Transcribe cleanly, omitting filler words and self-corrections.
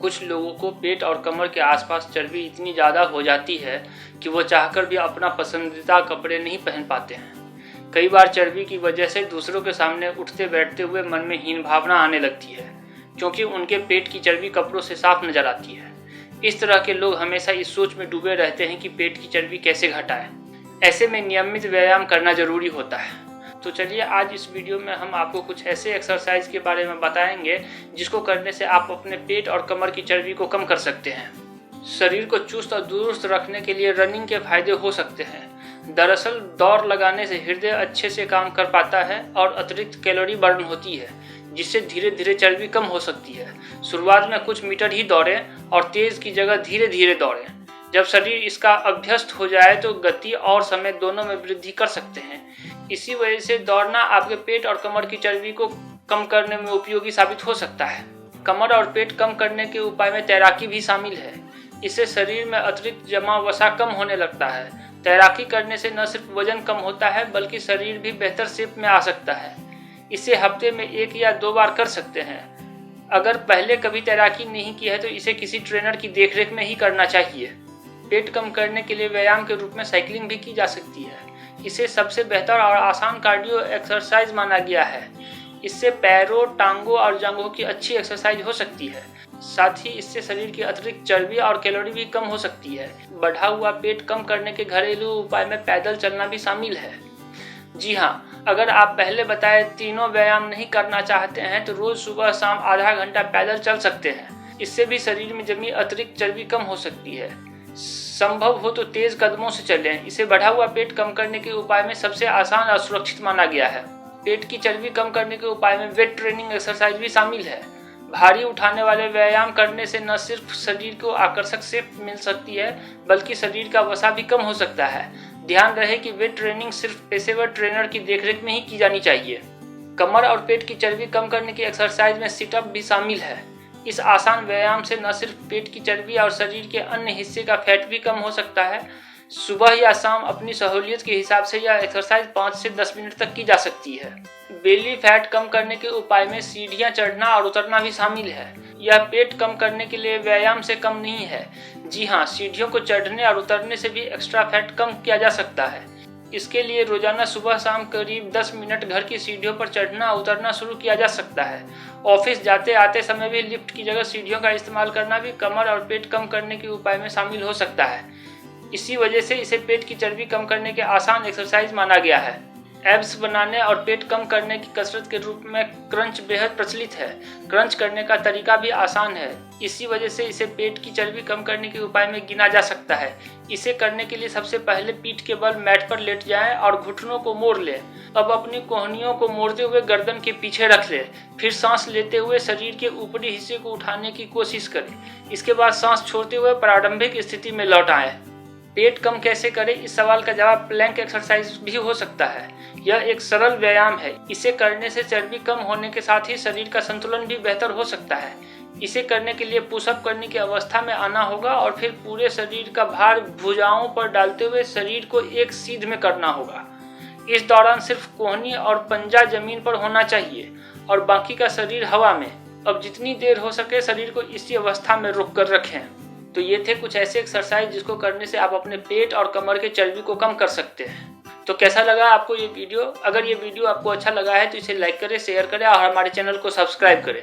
कुछ लोगों को पेट और कमर के आसपास चर्बी इतनी ज़्यादा हो जाती है कि वो चाहकर भी अपना पसंदीदा कपड़े नहीं पहन पाते हैं। कई बार चर्बी की वजह से दूसरों के सामने उठते बैठते हुए मन में हीन भावना आने लगती है, क्योंकि उनके पेट की चर्बी कपड़ों से साफ नजर आती है। इस तरह के लोग हमेशा इस सोच में डूबे रहते हैं कि पेट की चर्बी कैसे घटाएं। ऐसे में नियमित व्यायाम करना जरूरी होता है। तो चलिए आज इस वीडियो में हम आपको कुछ ऐसे एक्सरसाइज के बारे में बताएंगे जिसको करने से आप अपने पेट और कमर की चर्बी को कम कर सकते हैं। शरीर को चुस्त और दुरुस्त रखने के लिए रनिंग के फायदे हो सकते हैं। दरअसल दौड़ लगाने से हृदय अच्छे से काम कर पाता है और अतिरिक्त कैलोरी बर्न होती है, जिससे धीरे धीरे चर्बी कम हो सकती है। शुरुआत में कुछ मीटर ही दौड़ें और तेज की जगह धीरे धीरे दौड़ें। जब शरीर इसका अभ्यस्त हो जाए तो गति और समय दोनों में वृद्धि कर सकते हैं। इसी वजह से दौड़ना आपके पेट और कमर की चर्बी को कम करने में उपयोगी साबित हो सकता है। कमर और पेट कम करने के उपाय में तैराकी भी शामिल है। इससे शरीर में अतिरिक्त जमा वसा कम होने लगता है। तैराकी करने से न सिर्फ वजन कम होता है बल्कि शरीर भी बेहतर शेप में आ सकता है। इसे हफ्ते में 1 या 2 बार कर सकते हैं। अगर पहले कभी तैराकी नहीं की है तो इसे किसी ट्रेनर की देखरेख में ही करना चाहिए। पेट कम करने के लिए व्यायाम के रूप में साइकिलिंग भी की जा सकती है। इसे सबसे बेहतर और आसान कार्डियो एक्सरसाइज माना गया है। इससे पैरों, टांगों और जांघों की अच्छी एक्सरसाइज हो सकती है। साथ ही इससे शरीर की अतिरिक्त चर्बी और कैलोरी भी कम हो सकती है। बढ़ा हुआ पेट कम करने के घरेलू उपाय में पैदल चलना भी शामिल है। जी हाँ, अगर आप पहले बताए तीनों व्यायाम नहीं करना चाहते हैं तो रोज सुबह शाम आधा घंटा पैदल चल सकते हैं। इससे भी शरीर में जमी अतिरिक्त चर्बी कम हो सकती है। संभव हो तो तेज कदमों से चलें। इसे बढ़ा हुआ पेट कम करने के उपाय में सबसे आसान और सुरक्षित माना गया है। पेट की चर्बी कम करने के उपाय में वेट ट्रेनिंग एक्सरसाइज भी शामिल है। भारी उठाने वाले व्यायाम करने से न सिर्फ शरीर को आकर्षक शेप मिल सकती है बल्कि शरीर का वसा भी कम हो सकता है। ध्यान रहे कि वेट ट्रेनिंग सिर्फ पेशेवर ट्रेनर की देखरेख में ही की जानी चाहिए। कमर और पेट की चर्बी कम करने की एक्सरसाइज में सिटअप भी शामिल है। इस आसान व्यायाम से न सिर्फ पेट की चर्बी और शरीर के अन्य हिस्से का फैट भी कम हो सकता है। सुबह या शाम अपनी सहूलियत के हिसाब से यह एक्सरसाइज 5 से 10 मिनट तक की जा सकती है। बेली फैट कम करने के उपाय में सीढ़ियां चढ़ना और उतरना भी शामिल है। यह पेट कम करने के लिए व्यायाम से कम नहीं है। जी हाँ, सीढ़ियों को चढ़ने और उतरने से भी एक्स्ट्रा फैट कम किया जा सकता है। इसके लिए रोजाना सुबह शाम करीब 10 मिनट घर की सीढ़ियों पर चढ़ना उतरना शुरू किया जा सकता है। ऑफिस जाते आते समय भी लिफ्ट की जगह सीढ़ियों का इस्तेमाल करना भी कमर और पेट कम करने के उपाय में शामिल हो सकता है। इसी वजह से इसे पेट की चर्बी कम करने के आसान एक्सरसाइज माना गया है। एब्स बनाने और पेट कम करने की कसरत के रूप में क्रंच बेहद प्रचलित है। क्रंच करने का तरीका भी आसान है। इसी वजह से इसे पेट की चर्बी कम करने के उपाय में गिना जा सकता है। इसे करने के लिए सबसे पहले पीठ के बल मैट पर लेट जाएं और घुटनों को मोड़ लें। अब अपनी कोहनियों को मोड़ते हुए गर्दन के पीछे रख लें। फिर सांस लेते हुए शरीर के ऊपरी हिस्से को उठाने की कोशिश करें। इसके बाद सांस छोड़ते हुए प्रारंभिक स्थिति में लौट आएं। पेट कम कैसे करें, इस सवाल का जवाब प्लैंक एक्सरसाइज भी हो सकता है। यह एक सरल व्यायाम है। इसे करने से चर्बी कम होने के साथ ही शरीर का संतुलन भी बेहतर हो सकता है। इसे करने के लिए पुशअप करने की अवस्था में आना होगा और फिर पूरे शरीर का भार भुजाओं पर डालते हुए शरीर को एक सीध में करना होगा। इस दौरान सिर्फ कोहनी और पंजा जमीन पर होना चाहिए और बाकी का शरीर हवा में। अब जितनी देर हो सके शरीर को इसी अवस्था में रुक कर रखें। तो ये थे कुछ ऐसे एक्सरसाइज जिसको करने से आप अपने पेट और कमर के चर्बी को कम कर सकते हैं। तो कैसा लगा आपको ये वीडियो? अगर ये वीडियो आपको अच्छा लगा है तो इसे लाइक करें, शेयर करें और हमारे चैनल को सब्सक्राइब करें।